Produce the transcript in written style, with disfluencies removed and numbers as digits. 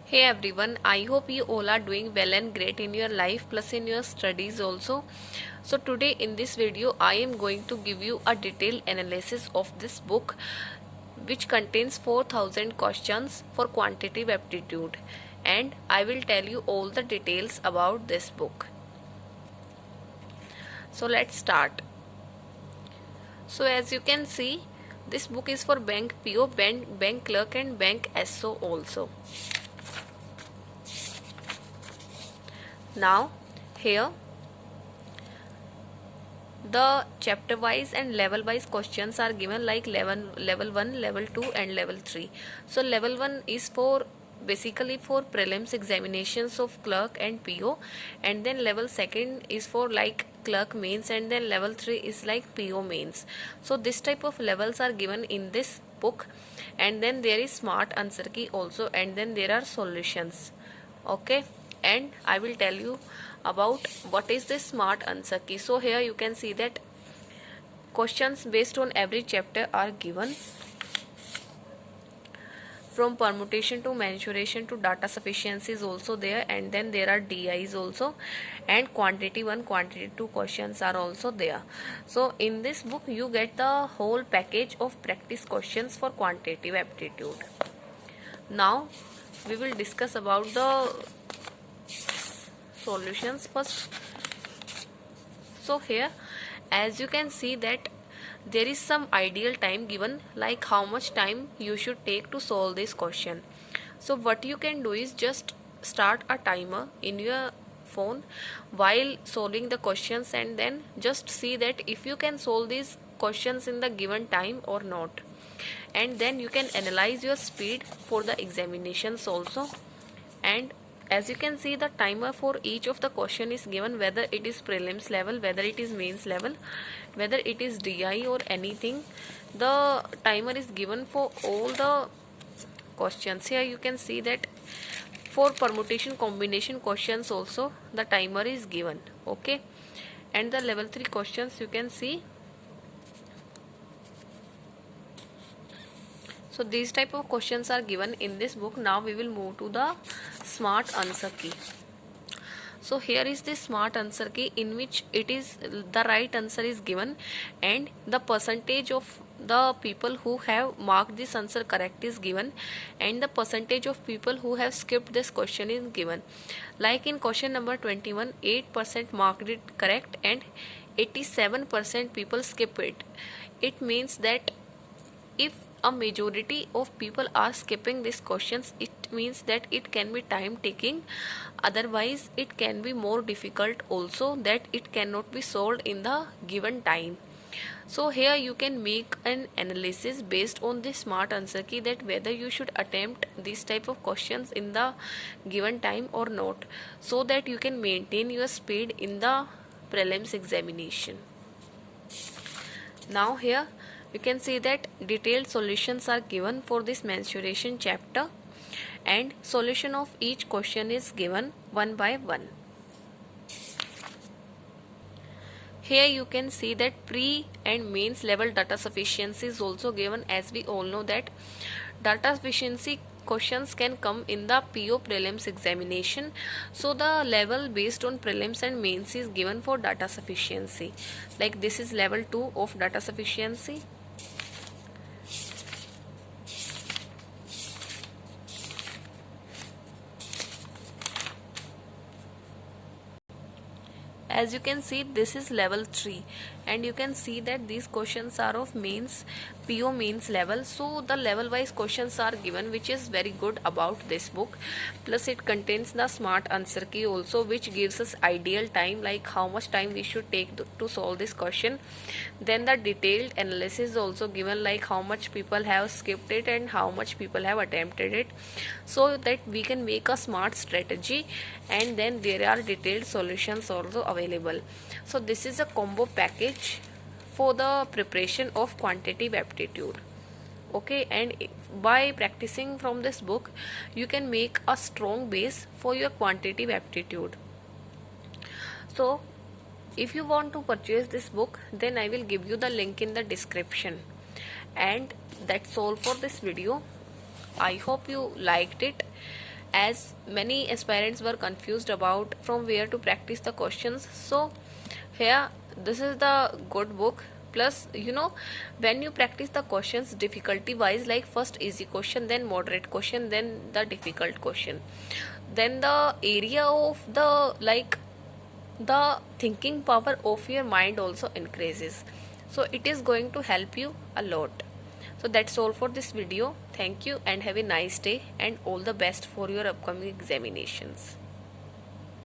Hey everyone, I hope you all are doing well and great in your life plus in your studies also. So today in this video I am going to give you a detailed analysis of this book which contains 4000 questions for quantitative aptitude, and I will tell you all the details about this book. So let's start. So as you can see, this book is for bank PO, bank clerk and bank SO also. Now here the chapter wise and level wise questions are given, like level 1, level 2 and level 3. So level 1 is for basically for prelims examinations of clerk and PO, and then level 2 is for like clerk mains, and then level 3 is like PO mains. So this type of levels are given in this book, and then there is smart answer key also, and then there are solutions. Okay, and I will tell you about what is this smart answer key. So here you can see that questions based on every chapter are given, from permutation to mensuration to data sufficiency is also there, and then there are DIs also, and quantity 1 quantity 2 questions are also there. So in this book you get the whole package of practice questions for quantitative aptitude. Now we will discuss about the solutions first. So here as you can see that there is some ideal time given, like how much time you should take to solve this question. So what you can do is just start a timer in your phone while solving the questions, and then just see that if you can solve these questions in the given time or not, and then you can analyze your speed for the examinations also. And as you can see, the timer for each of the question is given, whether it is prelims level, whether it is mains level, whether it is DI or anything. The timer is given for all the questions. Here you can see that for permutation combination questions also the timer is given. Okay, and the level 3 questions you can see. So these type of questions are given in this book. Now we will move to the smart answer key. So here is the smart answer key, in which it is the right answer is given, and the percentage of the people who have marked this answer correct is given, and the percentage of people who have skipped this question is given. Like in question number 21, 8% marked it correct and 87% people skip it. It means that if a majority of people are skipping these questions, it means that it can be time taking, otherwise it can be more difficult also, that it cannot be solved in the given time. So here you can make an analysis based on the smart answer key, that whether you should attempt this type of questions in the given time or not, so that you can maintain your speed in the prelims examination. Now here you can see that detailed solutions are given for this mensuration chapter, and solution of each question is given one by one. Here you can see that pre and mains level data sufficiency is also given, as we all know that data sufficiency questions can come in the PO prelims examination. So the level based on prelims and mains is given for data sufficiency. Like this is level 2 of data sufficiency. As you can see, this is level 3, and you can see that these questions are of mains, PO mains level. So the level wise questions are given, which is very good about this book. Plus it contains the smart answer key also, which gives us ideal time, like how much time we should take to solve this question. Then the detailed analysis also given, like how much people have skipped it and how much people have attempted it, so that we can make a smart strategy. And then there are detailed solutions also available. So this is a combo package for the preparation of quantitative aptitude. Okay, and by practicing from this book you can make a strong base for your quantitative aptitude. So if you want to purchase this book, then I will give you the link in the description. And that's all for this video. I hope you liked it, as many aspirants were confused about from where to practice the questions. So here, this is the good book. Plus, when you practice the questions difficulty wise, like first easy question, then moderate question, then the difficult question, then the area of the the thinking power of your mind also increases. So it is going to help you a lot. So that's all for this video. Thank you and have a nice day, and all the best for your upcoming examinations.